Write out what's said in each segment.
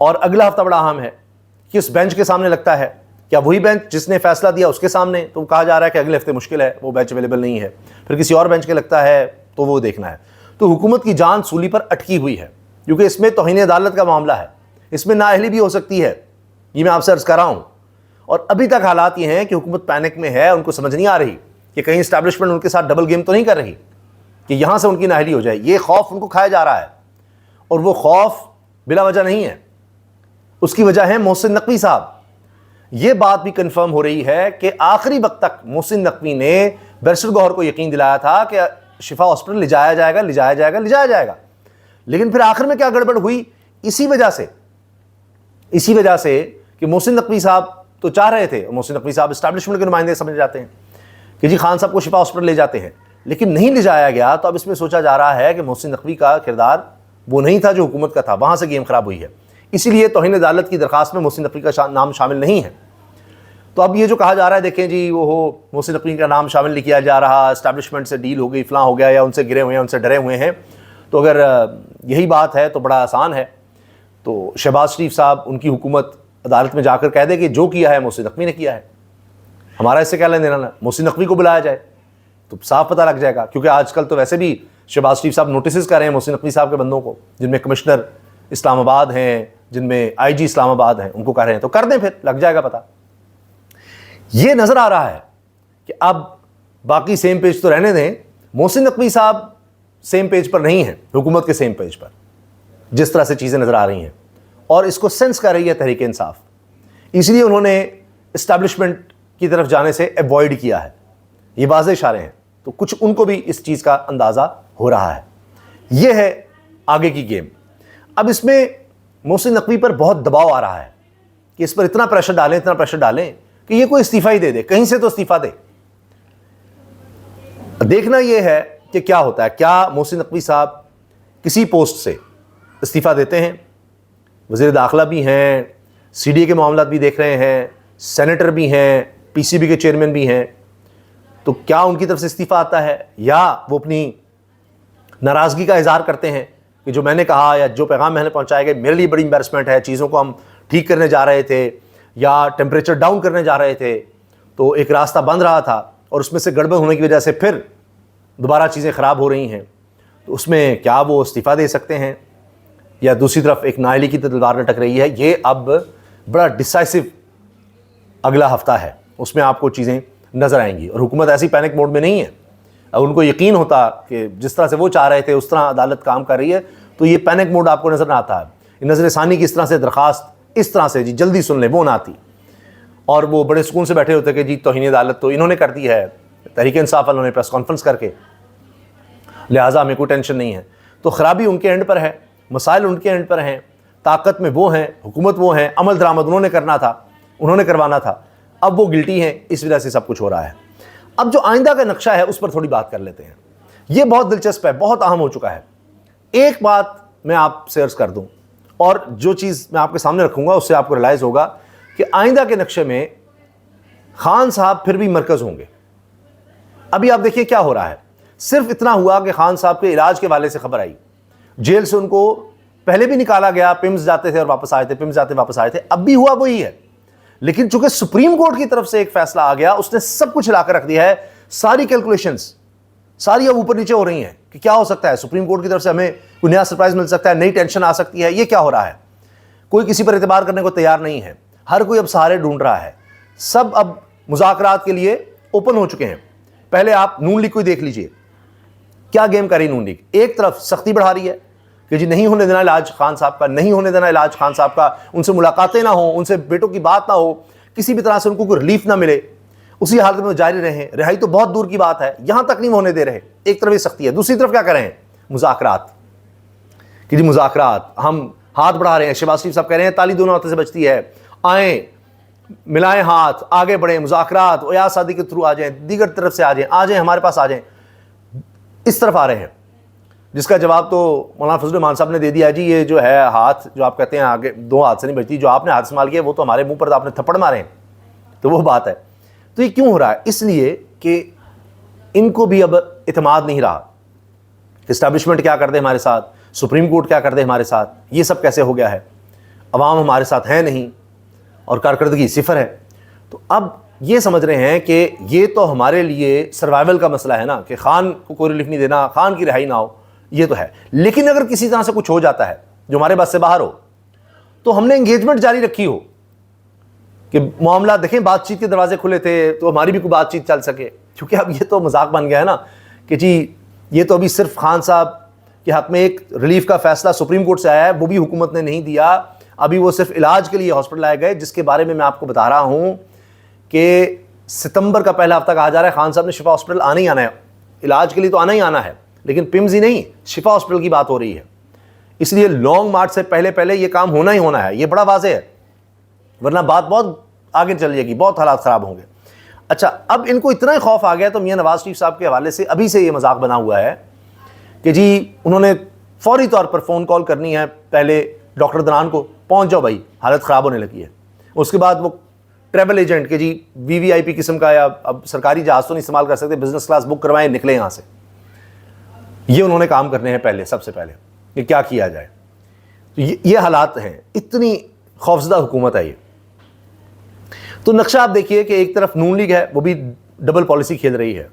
اور اگلا ہفتہ بڑا اہم ہے کہ اس بینچ کے سامنے لگتا ہے، کیا وہی بینچ جس نے فیصلہ دیا اس کے سامنے؟ تو کہا جا رہا ہے کہ اگلے ہفتے مشکل ہے، وہ بینچ اویلیبل نہیں ہے. پھر کسی اور بینچ کے لگتا ہے تو وہ دیکھنا ہے. تو حکومت کی جان سولی پر اٹکی ہوئی ہے، کیونکہ اس میں توہین عدالت کا معاملہ ہے، اس میں نااہلی بھی ہو سکتی ہے. یہ میں آپ سے عرض کر رہا ہوں. اور ابھی تک حالات یہ ہیں کہ حکومت پینک میں ہے، ان کو سمجھ نہیں آ رہی کہ کہیں اسٹیبلشمنٹ ان کے ساتھ ڈبل گیم تو نہیں کر رہی کہ یہاں سے ان کی نااہلی ہو جائے. یہ خوف ان کو کھایا جا رہا ہے، اور وہ خوف بلا وجہ نہیں ہے. اس کی وجہ ہے محسن نقوی صاحب. یہ بات بھی کنفرم ہو رہی ہے کہ آخری وقت تک محسن نقوی نے بیرسٹر گوہر کو یقین دلایا تھا کہ شفا ہاسپٹل لے جایا جائے گا. لیکن پھر آخر میں کیا گڑبڑ ہوئی؟ اسی وجہ سے کہ محسن نقوی صاحب تو چاہ رہے تھے، محسن نقوی صاحب اسٹیبلشمنٹ کے نمائندے سمجھ جاتے ہیں کہ جی خان صاحب کو شفا ہاسپٹل لے جاتے ہیں، لیکن نہیں لے جایا گیا. تو اب اس میں سوچا جا رہا ہے کہ محسن نقوی کا کردار وہ نہیں تھا جو حکومت کا تھا، وہاں سے گیم خراب ہوئی ہے. اسی لیے توہین عدالت کی درخواست میں محسن نقوی کا نام شامل نہیں ہے. تو اب یہ جو کہا جا رہا ہے، دیکھیں جی وہ محسن نقوی کا نام شامل نہیں کیا جا رہا، اسٹیبلشمنٹ سے ڈیل ہو گئی، فلاں ہو گیا، یا ان سے گرے ہوئے ہیں، ان سے ڈرے ہوئے ہیں. تو اگر یہی بات ہے تو بڑا آسان ہے. تو شہباز شریف صاحب، ان کی حکومت عدالت میں جا کر کہہ دے کہ جو کیا ہے محسن نقوی نے کیا ہے، ہمارا اس سے کیا لینا دینا. محسن نقوی کو بلایا جائے تو صاف پتہ لگ جائے گا. کیونکہ آج کل تو ویسے بھی شہباز شریف صاحب نوٹسز کر رہے ہیں محسن نقوی صاحب کے بندوں کو، جن میں کمشنر اسلام آباد ہیں، جن میں آئی جی اسلام آباد ہیں، ان کو کر رہے ہیں. تو کر دیں، پھر لگ جائے گا پتہ. یہ نظر آ رہا ہے کہ اب باقی سیم پیج تو رہنے دیں، محسن نقوی صاحب سیم پیج پر نہیں ہیں حکومت کے سیم پیج پر، جس طرح سے چیزیں نظر آ رہی ہیں. اور اس کو سینس کر رہی ہے تحریک انصاف، اس لیے انہوں نے اسٹیبلشمنٹ کی طرف جانے سے ایوائڈ کیا ہے. یہ واضح اشارے ہیں. تو کچھ ان کو بھی اس چیز کا اندازہ ہو رہا ہے. یہ ہے آگے کی گیم. اب اس میں محسن نقوی پر بہت دباؤ آ رہا ہے کہ اس پر اتنا پریشر ڈالیں کہ یہ کوئی استعفیٰ ہی دے دے، کہیں سے تو استعفیٰ دے. دیکھنا یہ ہے کہ کیا ہوتا ہے. کیا محسن نقوی صاحب کسی پوسٹ سے استعفیٰ دیتے ہیں؟ وزیر داخلہ بھی ہیں، سی ڈی اے کے معاملات بھی دیکھ رہے ہیں، سینیٹر بھی ہیں، پی سی بی کے چیئرمین بھی ہیں. تو کیا ان کی طرف سے استعفیٰ آتا ہے، یا وہ اپنی ناراضگی کا اظہار کرتے ہیں کہ جو میں نے کہا یا جو پیغام میں نے پہنچائے گئے میرے لیے بڑی امبیرسمنٹ ہے، چیزوں کو ہم ٹھیک کرنے جا رہے تھے یا ٹیمپریچر ڈاؤن کرنے جا رہے تھے، تو ایک راستہ بند رہا تھا اور اس میں سے گڑبڑ ہونے کی وجہ سے پھر دوبارہ چیزیں خراب ہو رہی ہیں. تو اس میں کیا وہ استعفیٰ دے سکتے ہیں، یا دوسری طرف ایک نااہلی کی تلوار لٹک رہی ہے؟ یہ اب بڑا ڈیسائسو اگلا ہفتہ ہے، اس میں آپ کو چیزیں نظر آئیں گی. اور حکومت ایسی پینک موڈ میں نہیں ہے. اب ان کو یقین ہوتا کہ جس طرح سے وہ چاہ رہے تھے اس طرح عدالت کام کر رہی ہے، تو یہ پینک موڈ آپ کو نظر نہ آتا ہے. نظر ثانی کی اس طرح سے درخواست اس طرح سے جی جلدی سن لیں، وہ نہ آتی، اور وہ بڑے سکون سے بیٹھے ہوتے کہ جی توہین عدالت تو انہوں نے کر دی ہے، تحریک انصاف والوں نے پریس کانفرنس کر کے، لہٰذا ہمیں کوئی ٹینشن نہیں ہے. تو خرابی ان کے اینڈ پر ہے، مسائل ان کے اینڈ پر ہیں، طاقت میں وہ ہیں، حکومت وہ ہیں، عمل درآمد انہوں نے کرنا تھا، انہوں نے کروانا تھا. اب وہ گلٹی ہیں، اس وجہ سے سب کچھ ہو رہا ہے. اب جو آئندہ کا نقشہ ہے اس پر تھوڑی بات کر لیتے ہیں. یہ بہت دلچسپ ہے، بہت اہم ہو چکا ہے. ایک بات میں آپ سے عرض کر دوں، اور جو چیز میں آپ کے سامنے رکھوں گا اس سے آپ کو ریلائز ہوگا کہ آئندہ کے نقشے میں خان صاحب پھر بھی مرکز ہوں گے. ابھی آپ دیکھیے کیا ہو رہا ہے. صرف اتنا ہوا کہ خان صاحب کے علاج کے والے سے خبر آئی، جیل سے ان کو پہلے بھی نکالا گیا، پمز جاتے تھے اور واپس آئے تھے، پمز جاتے واپس آئے تھے، اب بھی ہوا وہی ہے. لیکن چونکہ سپریم کورٹ کی طرف سے ایک فیصلہ آ گیا، اس نے سب کچھ لا کر رکھ دیا ہے. ساری کیلکولیشنز ساری اب اوپر نیچے ہو رہی ہیں کہ کیا ہو سکتا ہے. سپریم کورٹ کی طرف سے ہمیں کوئی نیا سرپرائز مل سکتا ہے، نئی ٹینشن آ سکتی ہے. یہ کیا ہو رہا ہے؟ کوئی کسی پر اعتبار کرنے کو تیار نہیں ہے، ہر کوئی اب سہارے ڈھونڈ رہا ہے. سب اب مذاکرات کے لیے اوپن ہو چکے ہیں. پہلے آپ نون لیگ کو دیکھ لیجئے، کیا گیم کری نون لیگ. ایک طرف سختی بڑھا رہی ہے کہ جی نہیں ہونے دینا علاج خان صاحب کا، نہیں ہونے دینا علاج خان صاحب کا، ان سے ملاقاتیں نہ ہوں، ان سے بیٹوں کی بات نہ ہو، کسی بھی طرح سے ان کو کوئی ریلیف نہ ملے، اسی حالت میں جاری رہیں. رہائی تو بہت دور کی بات ہے، یہاں تک نہیں ہونے دے رہے. ایک طرف یہ سختی ہے، دوسری طرف کیا کر رہے ہیں؟ مذاکرات. کہ جی مذاکرات، ہم ہاتھ بڑھا رہے ہیں. شہباز شریف صاحب کہہ رہے ہیں تالی دونوں ہاتھوں سے بچتی ہے، آئیں ملائیں ہاتھ، آگے بڑھیں، مذاکرات، ایاز صادق کے تھرو آ جائیں، دیگر طرف سے آ جائیں، ہمارے پاس آ جائیں. اس طرف آ رہے ہیں، جس کا جواب تو مولانا فضل الرحمان صاحب نے دے دیا. جی یہ جو ہے ہاتھ جو آپ کہتے ہیں آگے دو ہاتھ سے نہیں بچتی، جو آپ نے ہاتھ استعمال کیا وہ تو ہمارے منہ پر آپ نے تھپڑ مارے ہیں. تو وہ بات ہے. تو یہ کیوں ہو رہا ہے؟ اس لیے کہ ان کو بھی اب اعتماد نہیں رہا کہ اسٹیبلشمنٹ کیا کر دے ہمارے ساتھ، سپریم کورٹ کیا کر دے ہمارے ساتھ، یہ سب کیسے ہو گیا ہے. عوام ہمارے ساتھ ہے نہیں اور کارکردگی صفر ہے. تو اب یہ سمجھ رہے ہیں کہ یہ تو ہمارے لیے سروائیول کا مسئلہ ہے نا, کہ خان کو کوئی ریلیف نہیں دینا, خان کی رہائی نہ ہو, یہ تو ہے. لیکن اگر کسی طرح سے کچھ ہو جاتا ہے جو ہمارے بس سے باہر ہو, تو ہم نے انگیجمنٹ جاری رکھی ہو کہ معاملات دیکھیں, بات چیت کے دروازے کھلے تھے تو ہماری بھی کوئی بات چیت چل سکے. کیونکہ اب یہ تو مذاق بن گیا ہے نا کہ جی یہ تو ابھی صرف خان صاحب کے حق میں ایک ریلیف کا فیصلہ سپریم کورٹ سے آیا ہے, وہ بھی حکومت نے نہیں دیا. ابھی وہ صرف علاج کے لیے ہاسپٹل لائے گئے, جس کے بارے میں آپ کو بتا رہا ہوں کہ ستمبر کا پہلا ہفتہ کہا جا رہا ہے خان صاحب نے شفا ہاسپٹل آنا ہی آنا ہے. علاج کے لیے تو آنا ہی آنا ہے, لیکن پمز ہی نہیں, شفا ہاسپٹل کی بات ہو رہی ہے. اس لیے لانگ مارچ سے پہلے یہ کام ہونا ہی ہونا ہے. یہ بڑا واضح ہے, ورنہ بات بہت آگے چل جائے گی, بہت حالات خراب ہوں گے. اچھا, اب ان کو اتنا ہی خوف آ گیا تو میاں نواز شریف صاحب کے حوالے سے ابھی سے یہ مذاق بنا ہوا ہے کہ جی انہوں نے فوری طور پر فون کال کرنی ہے پہلے ڈاکٹر عدنان کو, پہنچ جاؤ بھائی, حالت خراب ہونے لگی ہے. اس کے بعد وہ ٹریول ایجنٹ کہ جی VVIP قسم کا, یا اب سرکاری جہاز تو نہیں استعمال کر سکتے, بزنس کلاس بک کروائیں, نکلیں یہاں سے. یہ انہوں نے کام کرنے ہیں پہلے, سب سے پہلے کہ کیا کیا جائے. تو یہ حالات ہیں, اتنی خوفزدہ حکومت ہے یہ. تو نقشہ آپ دیکھیے کہ ایک طرف نون لیگ ہے, وہ بھی ڈبل پالیسی کھیل رہی ہے.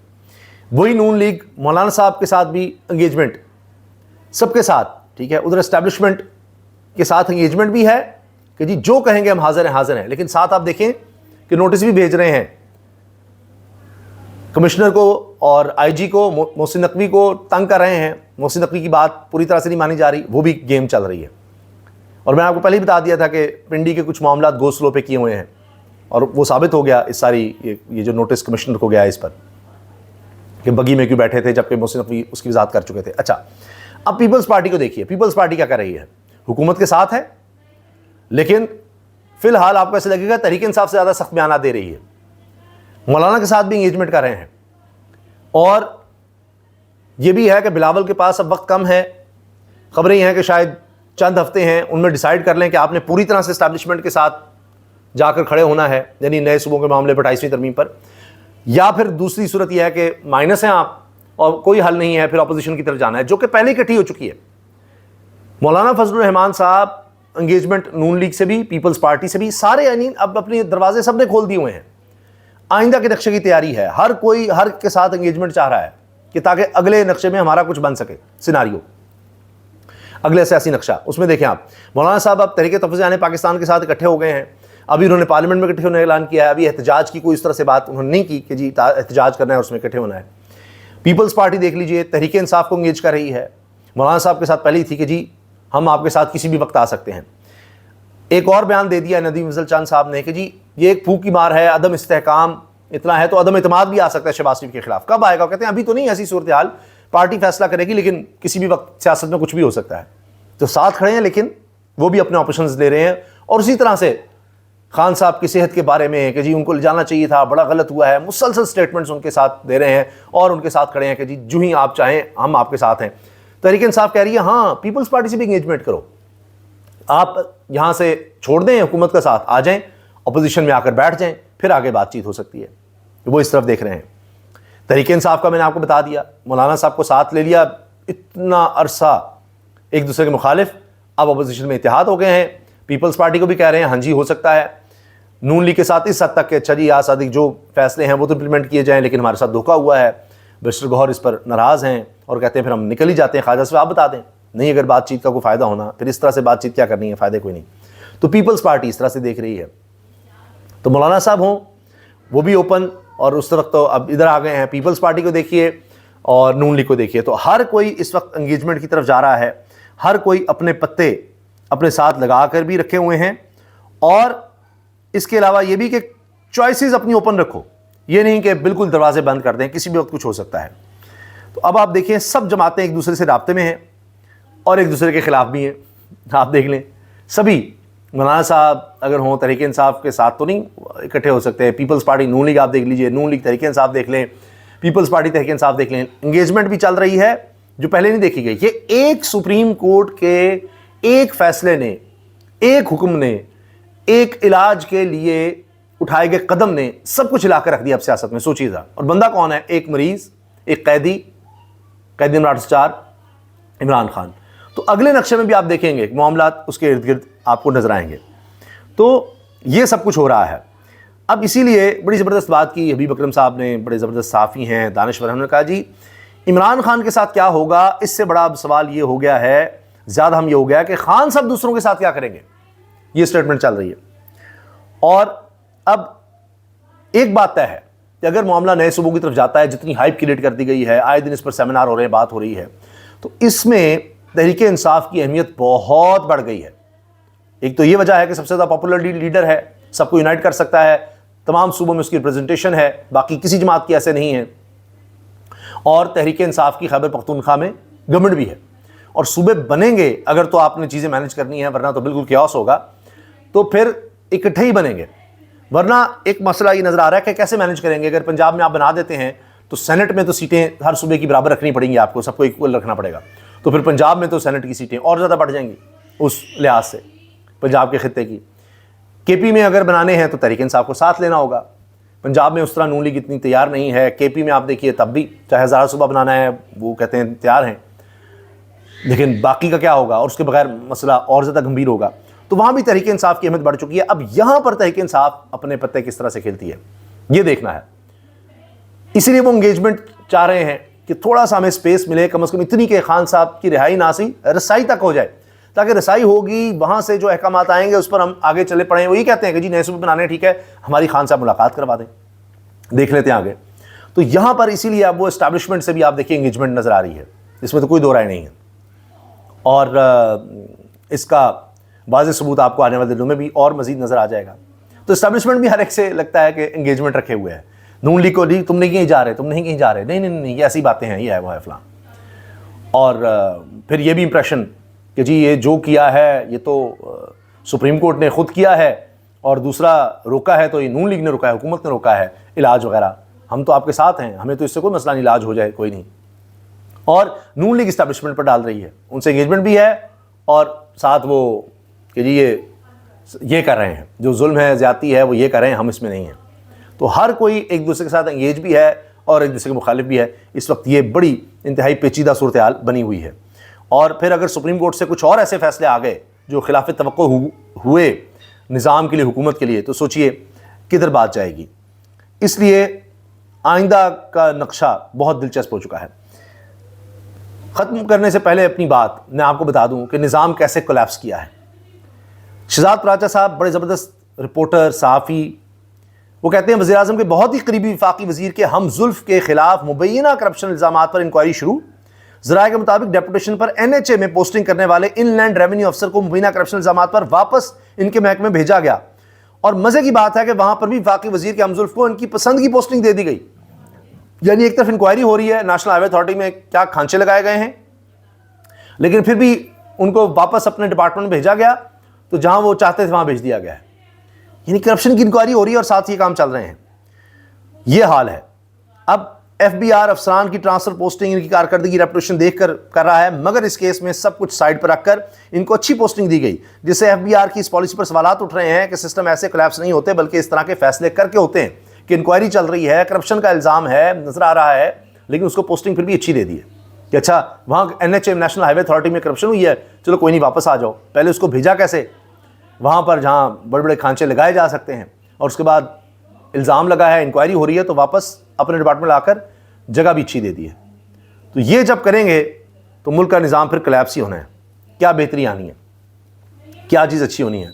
وہی نون لیگ مولانا صاحب کے ساتھ بھی انگیجمنٹ, سب کے ساتھ, ٹھیک ہے, ادھر اسٹیبلشمنٹ کے ساتھ انگیجمنٹ بھی ہے کہ جی جو کہیں گے ہم حاضر ہیں. لیکن ساتھ آپ دیکھیں کہ نوٹس بھی بھیج رہے ہیں کمشنر کو اور IG کو, محسن نقوی کو تنگ کر رہے ہیں. محسن نقوی کی بات پوری طرح سے نہیں مانی جا رہی, وہ بھی گیم چل رہی ہے. اور میں آپ کو پہلے ہی بتا دیا تھا کہ پنڈی کے کچھ معاملات گو سلو پہ کیے ہوئے ہیں, اور وہ ثابت ہو گیا اس ساری یہ جو نوٹس کمشنر کو گیا اس پر کہ بگی میں کیوں بیٹھے تھے جبکہ محسن نقوی اس کی وضاحت کر چکے تھے. اچھا, اب پیپلز پارٹی کو دیکھیے. پیپلز پارٹی کیا کر رہی ہے؟ حکومت کے ساتھ ہے, لیکن فی الحال آپ کو ایسے لگے گا تحریک انصاف سے زیادہ سخت بیانات دے رہی ہے. مولانا کے ساتھ بھی انگیجمنٹ کر رہے ہیں, اور یہ بھی ہے کہ بلاول کے پاس اب وقت کم ہے. خبریں یہ ہیں کہ شاید چند ہفتے ہیں, ان میں ڈیسائیڈ کر لیں کہ آپ نے پوری طرح سے اسٹیبلشمنٹ کے ساتھ جا کر کھڑے ہونا ہے, یعنی نئے صوبوں کے معاملے پر 28ویں ترمیم پر, یا پھر دوسری صورت یہ ہے کہ مائنس ہیں آپ اور کوئی حل نہیں ہے, پھر اپوزیشن کی طرف جانا ہے, جو کہ پہلے اکٹھی ہو چکی ہے. مولانا فضل الرحمان صاحب انگیجمنٹ نون لیگ سے بھی, پیپلز پارٹی سے بھی, سارے یعنی اب اپنے دروازے سب نے کھول دیے ہوئے ہیں. آئندہ کے نقشے کی تیاری ہے, ہر کوئی ہر کے ساتھ انگیجمنٹ چاہ رہا ہے کہ تاکہ اگلے نقشے میں ہمارا کچھ بن سکے, سیناریو, اگلے سیاسی نقشہ. اس میں دیکھیں آپ, مولانا صاحب اب تحریک تفویض پاکستان کے ساتھ اکٹھے ہو گئے ہیں. ابھی انہوں نے پارلیمنٹ میں اکٹھے ہونے کا اعلان کیا ہے. ابھی احتجاج کی کوئی اس طرح سے بات انہوں نے نہیں کی کہ جی احتجاج کرنا ہے اور اس میں اکٹھے ہونا ہے. پیپلز پارٹی دیکھ لیجئے, تحریک انصاف کو انگیج کر رہی ہے. مولانا صاحب کے ساتھ پہلے ہی تھی کہ جی ہم آپ کے ساتھ کسی بھی وقت آ سکتے ہیں. ایک اور بیان دے دیا ندیم افضل چاند صاحب نے کہ جی یہ ایک پھوک کی مار ہے, عدم استحکام اتنا ہے تو عدم اعتماد بھی آ سکتا ہے شہباز شریف کے خلاف. کب آئے گا؟ کہتے ہیں ابھی تو نہیں ایسی صورتحال, پارٹی فیصلہ کرے گی, لیکن کسی بھی وقت سیاست میں کچھ بھی ہو سکتا ہے. تو ساتھ کھڑے ہیں, لیکن وہ بھی اپنے آپشنز لے رہے ہیں. اور اسی طرح سے خان صاحب کی صحت کے بارے میں کہ جی ان کو لے جانا چاہیے تھا, بڑا غلط ہوا ہے, مسلسل سٹیٹمنٹس ان کے ساتھ دے رہے ہیں اور ان کے ساتھ کھڑے ہیں کہ جی جو ہی آپ چاہیں ہم آپ کے ساتھ ہیں. تحریک انصاف کہہ رہی ہے ہاں پیپلز پارٹی سے بھی انگیجمنٹ کرو, آپ یہاں سے چھوڑ دیں, حکومت کا ساتھ آ جائیں, اپوزیشن میں آ کر بیٹھ جائیں, پھر آگے بات چیت ہو سکتی ہے. وہ اس طرف دیکھ رہے ہیں. تحریک انصاف کا میں نے آپ کو بتا دیا, مولانا صاحب کو ساتھ لے لیا, اتنا عرصہ ایک دوسرے کے مخالف, اب اپوزیشن میں اتحاد ہو گئے ہیں. پیپلز پارٹی کو بھی کہہ رہے ہیں ہاں جی ہو سکتا ہے. نون لیگ کے ساتھ اس حد تک کہ اچھا جی یا صادق جو فیصلے ہیں وہ تو امپلیمنٹ کیے جائیں, لیکن ہمارے ساتھ دھوکہ ہوا ہے. بیرسٹر گوہر اس پر ناراض ہیں اور کہتے ہیں پھر ہم نکل ہی جاتے ہیں. خواجہ صاحب آپ بتا دیں, نہیں اگر بات چیت کا کوئی فائدہ ہونا, پھر اس طرح سے بات چیت کیا کرنی ہے, فائدے کوئی نہیں. تو پیپلز پارٹی اس طرح سے دیکھ رہی ہے. تو مولانا صاحب ہوں وہ بھی اوپن, اور اس وقت تو اب ادھر آ گئے ہیں. پیپلز پارٹی کو دیکھیے اور نون لیگ کو دیکھیے, تو ہر کوئی اس وقت انگیجمنٹ کی طرف جا رہا ہے. ہر کوئی اپنے پتے اپنے ساتھ لگا کر بھی رکھے ہوئے ہیں, اور اس کے علاوہ یہ بھی کہ چوائسیز اپنی اوپن رکھو, یہ نہیں کہ بالکل دروازے بند کر دیں, کسی بھی وقت کچھ ہو سکتا ہے. تو اب آپ دیکھیں سب جماعتیں ایک دوسرے سے رابطے میں ہیں اور ایک دوسرے کے خلاف بھی ہیں. آپ دیکھ لیں سبھی, مولانا صاحب اگر ہوں تحریک انصاف کے ساتھ تو نہیں اکٹھے ہو سکتے. پیپلز پارٹی نون لیگ آپ دیکھ لیجئے, نون لیگ تحریک انصاف دیکھ لیں, پیپلز پارٹی تحریک انصاف دیکھ لیں, انگیجمنٹ بھی چل رہی ہے جو پہلے نہیں دیکھی گئی. یہ ایک سپریم کورٹ کے ایک فیصلے نے, ایک حکم نے, ایک علاج کے لیے اٹھائے گئے قدم نے سب کچھ ہلا کر رکھ دیا اب سیاست میں. سوچیے ذرا, اور بندہ کون ہے؟ ایک مریض, ایک قیدی, قیدی نمبر 804 عمران خان. تو اگلے نقشے میں بھی آپ دیکھیں گے معاملات اس کے ارد گرد آپ کو نظر آئیں گے. تو یہ سب کچھ ہو رہا ہے. اب اسی لیے بڑی زبردست بات کی حبیب اکرم صاحب نے, بڑے زبردست صحافی ہیں, دانشور, ہم نے کہا جی عمران خان کے ساتھ کیا ہوگا, اس سے بڑا اب سوال یہ ہو گیا ہے, زیادہ ہم یہ ہو گیا کہ خان صاحب دوسروں کے ساتھ کیا کریں گے. یہ سٹیٹمنٹ چل رہی ہے. اور اب ایک بات طے ہے کہ اگر معاملہ نئے صوبوں کی طرف جاتا ہے, جتنی ہائپ کریٹ کر دی گئی ہے, آئے دن اس پر سیمینار ہو رہے ہیں, بات ہو رہی ہے, تو اس میں تحریک انصاف کی اہمیت بہت بڑھ گئی ہے. ایک تو یہ وجہ ہے کہ سب سے زیادہ پاپولر لیڈر ہے, سب کو یونائٹ کر سکتا ہے, تمام صوبوں میں اس کی ریپرزنٹیشن ہے, باقی کسی جماعت کی ایسے نہیں ہے. اور تحریک انصاف کی خیبر پختونخوا میں گورنمنٹ بھی ہے, اور صوبے بنیں گے اگر تو آپ نے چیزیں مینج کرنی ہیں, ورنہ تو بالکل کیوس ہوگا. تو پھر اکٹھے ہی بنیں گے, ورنہ ایک مسئلہ یہ نظر آ رہا ہے کہ کیسے مینج کریں گے. اگر پنجاب میں آپ بنا دیتے ہیں تو سینٹ میں تو سیٹیں ہر صوبے کی برابر رکھنی پڑیں گی, آپ کو سب کو ایکول رکھنا پڑے گا. تو پھر پنجاب میں تو سینٹ کی سیٹیں اور زیادہ بڑھ جائیں گی اس لحاظ سے پنجاب کے خطے کی. کے پی میں اگر بنانے ہیں تو تحریک انصاف کو ساتھ لینا ہوگا. پنجاب میں اس طرح نون لیگ اتنی تیار نہیں ہے. کے پی میں آپ دیکھیے تب بھی چاہے 1000 صوبہ بنانا ہے وہ کہتے ہیں تیار ہیں, لیکن باقی کا کیا ہوگا, اور اس کے بغیر مسئلہ اور زیادہ گمبھیر ہوگا. تو وہاں بھی تحریک انصاف کی اہمیت بڑھ چکی ہے. اب یہاں پر تحریک انصاف اپنے پتے کس طرح سے کھیلتی ہے یہ دیکھنا ہے. اسی لیے وہ انگیجمنٹ چاہ رہے ہیں کہ تھوڑا سا ہمیں سپیس ملے, کم از کم اتنی کہ خان صاحب کی رہائی نہ سی رسائی تک ہو جائے, تاکہ رسائی ہوگی, وہاں سے جو احکامات آئیں گے اس پر ہم آگے چلے پڑیں. وہی کہتے ہیں کہ جی نئے صوبے بنانے ٹھیک ہے, ہماری خان صاحب ملاقات کروا دیں, دیکھ لیتے ہیں آگے. تو یہاں پر اسی لیے اب وہ اسٹیبلشمنٹ سے بھی آپ دیکھیں انگیجمنٹ نظر آ رہی ہے, اس میں تو کوئی دو رائے نہیں ہے. اور اس کا واضح ثبوت آپ کو آنے والے دنوں میں بھی اور مزید نظر آ جائے گا. تو اسٹیبلشمنٹ بھی ہر ایک سے لگتا ہے کہ انگیجمنٹ رکھے ہوئے ہے. نون لیگ کو لیگ تم نہیں کہیں جا رہے, تم نہیں کہیں جا رہے, نہیں نہیں نہیں, یہ ایسی باتیں ہیں, یہ ہے وہ ہے فلاں. اور پھر یہ بھی امپریشن کہ جی یہ جو کیا ہے یہ تو سپریم کورٹ نے خود کیا ہے, اور دوسرا روکا ہے تو یہ نون لیگ نے روکا ہے, حکومت نے روکا ہے علاج وغیرہ, ہم تو آپ کے ساتھ ہیں, ہمیں تو اس سے کوئی مسئلہ نہیں, علاج ہو جائے کوئی نہیں. اور نون لیگ اسٹیبلشمنٹ پر ڈال رہی ہے, ان سے انگیجمنٹ بھی ہے, اور ساتھ وہ کہ جی یہ کر رہے ہیں, جو ظلم ہے زیادتی ہے وہ یہ کر رہے ہیں, ہم اس میں نہیں ہیں. تو ہر کوئی ایک دوسرے کے ساتھ انگیج بھی ہے اور ایک دوسرے کے مخالف بھی ہے. اس وقت یہ بڑی انتہائی پیچیدہ صورتحال بنی ہوئی ہے. اور پھر اگر سپریم کورٹ سے کچھ اور ایسے فیصلے آ گئے جو خلاف توقع ہوئے نظام کے لیے, حکومت کے لیے, تو سوچئے کدھر بات جائے گی. اس لیے آئندہ کا نقشہ بہت دلچسپ ہو چکا ہے. ختم کرنے سے پہلے اپنی بات میں آپ کو بتا دوں کہ نظام کیسے کولیپس کیا ہے. شہزاد پراچا صاحب بڑے زبردست رپورٹر, صحافی, وہ کہتے ہیں وزیر اعظم کے بہت ہی قریبی وفاقی وزیر کے ہم زلف کے خلاف مبینہ کرپشن الزامات پر انکوائری شروع. ذرائع کے مطابق ڈیپوٹیشن پر NHA میں پوسٹنگ کرنے والے ان لینڈ ریونیو افسر کو مبینہ کرپشن الزامات پر واپس ان کے محکمے میں بھیجا گیا. اور مزے کی بات ہے کہ وہاں پر بھی وفاقی وزیر کے ہم زلف کو ان کی پسند کی پوسٹنگ دے دی گئی. یعنی ایک طرف انکوائری ہو رہی ہے, نیشنل ہائی وے اتھارٹی میں کیا کھانچے لگائے گئے ہیں, لیکن پھر بھی ان کو واپس اپنے ڈپارٹمنٹ میں بھیجا گیا, تو جہاں وہ چاہتے تھے وہاں بھیج دیا گیا ہے. یعنی کرپشن کی انکوائری ہو رہی ہے اور ساتھ یہ کام چل رہے ہیں. یہ حال ہے. اب FBR افسران کی ٹرانسفر پوسٹنگ ان کی کارکردگی ریپوٹیشن دیکھ کر رہا ہے, مگر اس کیس میں سب کچھ سائڈ پر رکھ کر ان کو اچھی پوسٹنگ دی گئی, جس سے FBR کی اس پالیسی پر سوالات اٹھ رہے ہیں کہ سسٹم ایسے کولیپس نہیں ہوتے بلکہ اس طرح کے فیصلے کر کے ہوتے ہیں کہ انکوائری چل رہی ہے, کرپشن کا الزام ہے, نظر آ رہا ہے, لیکن اس کو پوسٹنگ پھر بھی اچھی دے دی ہے کہ اچھا وہاں NHA نیشنل ہائی وے اتھارٹی میں کرپشن ہوئی ہے, چلو کوئی نہیں واپس آ جاؤ. پہلے اس کو بھیجا کیسے وہاں پر جہاں بڑے بڑے کھانچے لگائے جا سکتے ہیں, اور اس کے بعد الزام لگا ہے, انکوائری ہو رہی ہے, تو واپس اپنے ڈپارٹمنٹ لا کر جگہ بھی اچھی دے دی ہے. تو یہ جب کریں گے تو ملک کا نظام پھر کولیپس ہی ہونا ہے. کیا بہتری آنی ہے, کیا چیز اچھی ہونی ہے,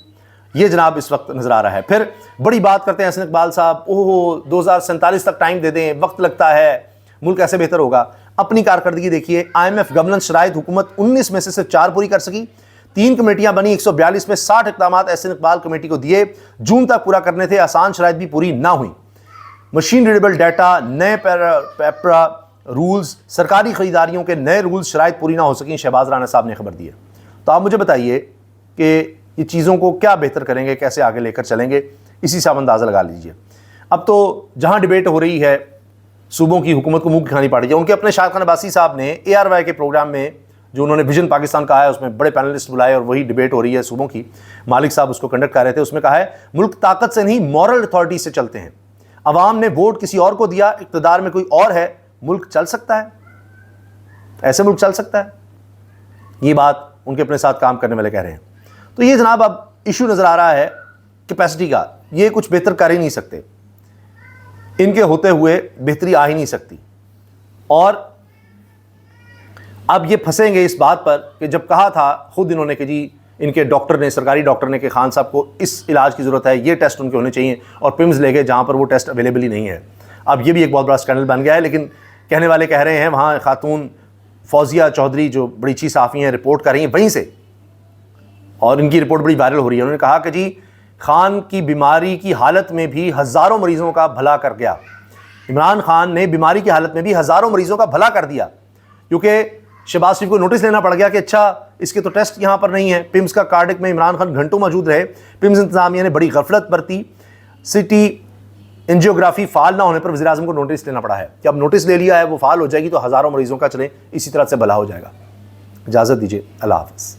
یہ جناب اس وقت نظر آ رہا ہے. پھر بڑی بات کرتے ہیں حسن اقبال صاحب, 2047 تک ٹائم دے دیں, وقت لگتا ہے, ملک ایسے بہتر ہوگا. اپنی کارکردگی دیکھیے, IMF گورننس شرائط حکومت 19 میں سے صرف 4 پوری کر سکی. 3 کمیٹیاں بنی, 142 میں 60 اقدامات حسن اقبال کمیٹی کو دیے, جون تک پورا کرنے تھے, آسان شرائط بھی پوری نہ ہوئی. مشین ریڈیبل ڈیٹا, نئے پیپرا رولز, سرکاری خریداریوں کے نئے رولز, شرائط پوری نہ ہو سکیں, شہباز رانا صاحب نے خبر دی ہے. تو آپ مجھے بتائیے کہ یہ چیزوں کو کیا بہتر کریں گے, کیسے آگے لے کر چلیں گے, اسی سے آپ اندازہ لگا لیجئے. اب تو جہاں ڈیبیٹ ہو رہی ہے, صوبوں کی حکومت کو منہ کی کھانی پڑ رہی ہے. ان کے اپنے شاہد خان عباسی صاحب نے ARY کے پروگرام میں جو انہوں نے ویژن پاکستان کہا ہے, اس میں بڑے پینلسٹ بلائے اور وہی ڈیبیٹ ہو رہی ہے صوبوں کی. مالک صاحب اس کو کنڈکٹ کر رہے تھے. اس میں کہا ہے ملک طاقت سے نہیں مورل اتھارٹی سے چلتے ہیں. عوام نے ووٹ کسی اور کو دیا, اقتدار میں کوئی اور ہے, ملک چل سکتا ہے, ایسے ملک چل سکتا ہے. یہ بات ان کے اپنے ساتھ کام کرنے والے کہہ رہے ہیں. تو یہ جناب اب ایشو نظر آ رہا ہے کیپیسٹی کا. یہ کچھ بہتر کر ہی نہیں سکتے, ان کے ہوتے ہوئے بہتری آ ہی نہیں سکتی. اور اب یہ پھنسیں گے اس بات پر کہ جب کہا تھا خود انہوں نے کہ جی ان کے ڈاکٹر نے, سرکاری ڈاکٹر نے, کہ خان صاحب کو اس علاج کی ضرورت ہے, یہ ٹیسٹ ان کے ہونے چاہیے, اور پمز لے گئے جہاں پر وہ ٹیسٹ اویلیبل ہی نہیں ہے. اب یہ بھی ایک بہت بڑا اسکینڈل بن گیا ہے. لیکن کہنے والے کہہ رہے ہیں وہاں خاتون فوزیہ چودھری جو بڑی اچھی صحافی ہیں رپورٹ کر رہی ہیں وہیں سے, اور ان کی رپورٹ بڑی وائرل ہو رہی ہے. انہوں نے کہا کہ جی خان کی بیماری کی حالت میں بھی ہزاروں مریضوں کا بھلا کر گیا. عمران خان نے بیماری کی حالت میں بھی ہزاروں مریضوں کا بھلا کر دیا, کیونکہ شہباز شریف کو نوٹس لینا پڑ گیا کہ اچھا اس کے تو ٹیسٹ یہاں پر نہیں ہے. پمز کا کارڈک میں عمران خان گھنٹوں موجود رہے. پمز انتظامیہ نے بڑی غفلت برتی. سٹی انجیوگرافی فعال نہ ہونے پر وزیر اعظم کو نوٹس لینا پڑا ہے کہ اب نوٹس لے لیا ہے, وہ فعال ہو جائے گی تو ہزاروں مریضوں کا چلے اسی طرح سے بھلا ہو جائے گا. اجازت دیجیے, اللہ حافظ.